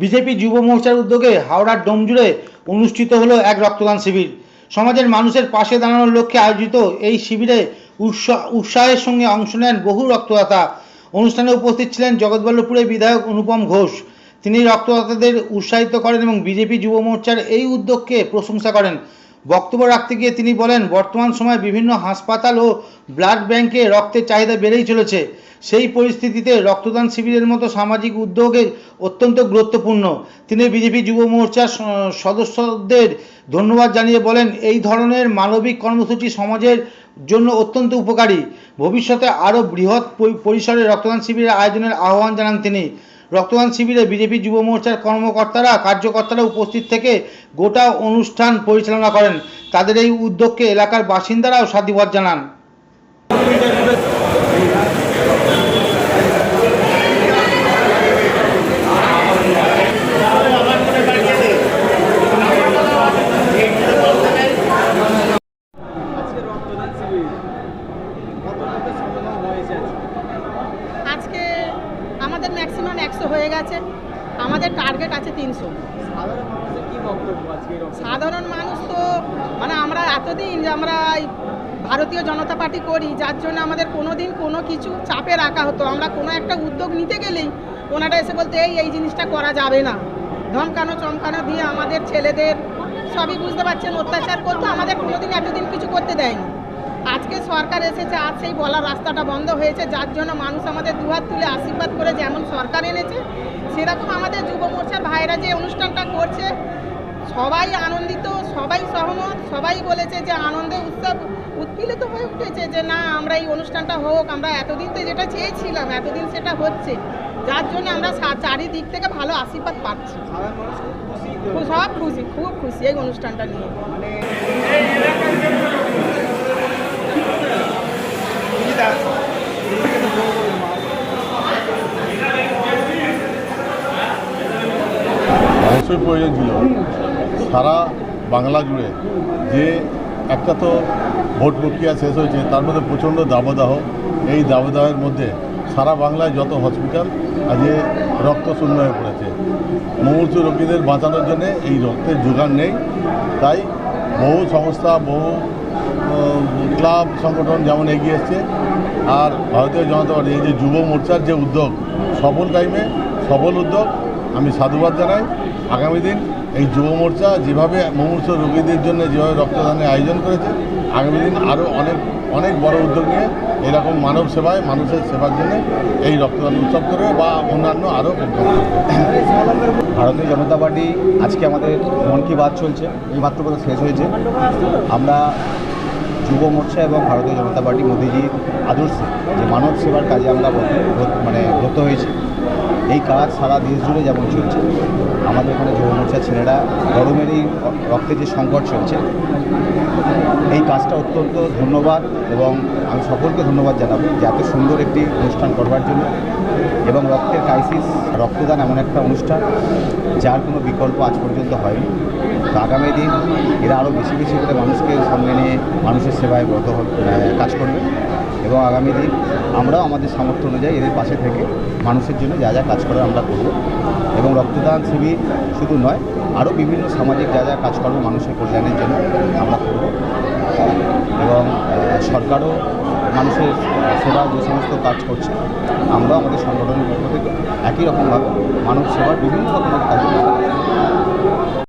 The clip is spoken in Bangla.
বিজেপি যুব মোর্চার উদ্যোগে হাওড়ার ডোমজুড়ে অনুষ্ঠিত হলো এক রক্তদান শিবির। সমাজের মানুষের পাশে দাঁড়ানোর লক্ষ্যে আয়োজিত এই শিবিরে উৎসাহের সঙ্গে অংশ নেন বহু রক্তদাতা। অনুষ্ঠানে উপস্থিত ছিলেন জগৎবল্লভপুরের বিধায়ক অনুপম ঘোষ। তিনি রক্তদাতাদের উৎসাহিত করেন এবং বিজেপি যুব মোর্চার এই উদ্যোগকে প্রশংসা করেন। বক্তব্য রাখতে গিয়ে তিনি বলেন, বর্তমান সময়ে বিভিন্ন হাসপাতাল ও ব্লাড ব্যাংকে রক্তের চাহিদা বেড়েই চলেছে। সেই পরিস্থিতিতে রক্তদান শিবিরের মতো সামাজিক উদ্যোগে অত্যন্ত গুরুত্বপূর্ণ। তিনি বিজেপি যুব মোর্চার সদস্যদের ধন্যবাদ জানিয়ে বলেন, এই ধরনের মানবিক কর্মসূচি সমাজের জন্য অত্যন্ত উপকারী। ভবিষ্যতে আরও বৃহৎ পরিসরে রক্তদান শিবিরের আয়োজনের আহ্বান জানান তিনি। রক্তদান শিবিরে বিজেপি যুব মোর্চার কার্যকর্তারা উপস্থিত থেকে গোটা অনুষ্ঠান পরিচালনা করেন। তাদের এই উদ্যোগকে এলাকার বাসিন্দারাও সাধুবাদ জানান। আজকে আমাদের ম্যাক্সিমাম 100 হয়ে গেছে, আমাদের টার্গেট আছে 300। সাধারণ মানুষ তো মানে আমরা এতদিন যে আমরা ভারতীয় জনতা পার্টি করি, যার জন্য আমাদের কোনো দিন কোনো কিছু চাপে রাখা হতো। আমরা কোনো একটা উদ্যোগ নিতে গেলেই ওনারা এসে বলতে এই জিনিসটা করা যাবে না, ধমকানো চমকানো দিয়ে আমাদের ছেলেদের সবই বুঝতে পারছেন অত্যাচার করতো। আমাদের কোনোদিন এতদিন কিছু করতে দেয়নি। আজকে সরকার এসেছে, আজ সেই বলার রাস্তাটা বন্ধ হয়েছে, যার জন্য মানুষ আমাদের দুহাত তুলে আশীর্বাদ করে যেমন সরকার এনেছে, সেরকম আমাদের যুব মোর্চার ভাইরা যে অনুষ্ঠানটা করছে সবাই আনন্দিত, সবাই সহমত, সবাই বলেছে যে আনন্দে উৎফুল্লিত হয়ে উঠেছে যে না আমরা এই অনুষ্ঠানটা হোক, আমরা এতদিন তো যেটা চেয়েছিলাম এতদিন সেটা হচ্ছে, যার জন্য আমরা চারিদিক থেকে ভালো আশীর্বাদ পাচ্ছি। সব খুশি, খুব খুশি এই অনুষ্ঠানটা নিয়ে। অবশ্যই প্রয়োজন ছিল। সারা বাংলা জুড়ে যে একটা তো ভোট প্রক্রিয়া শেষ হয়েছে, তার মধ্যে প্রচণ্ড দাবদাহ। এই দাবদাহের মধ্যে সারা বাংলায় যত হসপিটাল আজকে রক্ত শূন্য হয়ে পড়েছে। মুমূর্ষু রোগীদের বাঁচানোর জন্যে এই রক্তের জোগান নেই। তাই বহু সংস্থা, বহু ক্লাব সংগঠন যেমন এগিয়ে এসছে, আর ভারতীয় জনতা পার্টি এই যে যুব মোর্চার যে উদ্যোগ, সফল উদ্যোগ, আমি সাধুবাদ জানাই। আগামী দিন এই যুব মোর্চা যেভাবে মুমূর্ষু রোগীদের জন্য যেভাবে রক্তদানের আয়োজন করেছে, আগামী দিন আরও অনেক বড় উদ্যোগ নিয়ে এরকম মানব সেবায়, মানুষের সেবার জন্য এই রক্তদান উৎসব করবে বা অন্যান্য আরও ভারতীয় জনতা পার্টি আজকে আমাদের মন কি বাত চলছে, এই মাত্র কথা শেষ হয়েছে। আমরা যুব মোর্চা এবং ভারতীয় জনতা পার্টি মোদিজির আদর্শে যে মানব সেবার কাজে আমরা ব্রত হয়েছি। এই কাজ সারা দেশ জুড়ে যেমন চলছে, আমাদের এখানে যুব মোর্চার ছেলেরা গরমের এই রক্তের যে সংকট চলছে, এই কাজটা অত্যন্ত ধন্যবাদ এবং আমি সকলকে ধন্যবাদ জানাবো যে এত সুন্দর একটি অনুষ্ঠান করবার জন্য। এবং রক্তের ক্রাইসিস, রক্তদান এমন একটা অনুষ্ঠান যার কোনো বিকল্প আজ পর্যন্ত হয়নি। তো আগামী দিন এরা আরও বেশি বেশি করে মানুষকে সঙ্গে নিয়ে মানুষের সেবায় কাজ করবে এবং আগামী দিন আমরাও আমাদের সামর্থ্য অনুযায়ী এদের পাশে থেকে মানুষের জন্য যা যা কাজ করার আমরা করব। এবং রক্তদান শিবির শুধু নয়, আরও বিভিন্ন সামাজিক যা যা কাজকর্ম মানুষের কল্যাণের জন্য আমরা করব। এবং সরকারও মানুষের সেবা যে সমস্ত কাজ করছে, আমরাও আমাদের সংগঠনের পক্ষ থেকে একই রকমভাবে মানব সেবার বিভিন্ন রকমের কাজ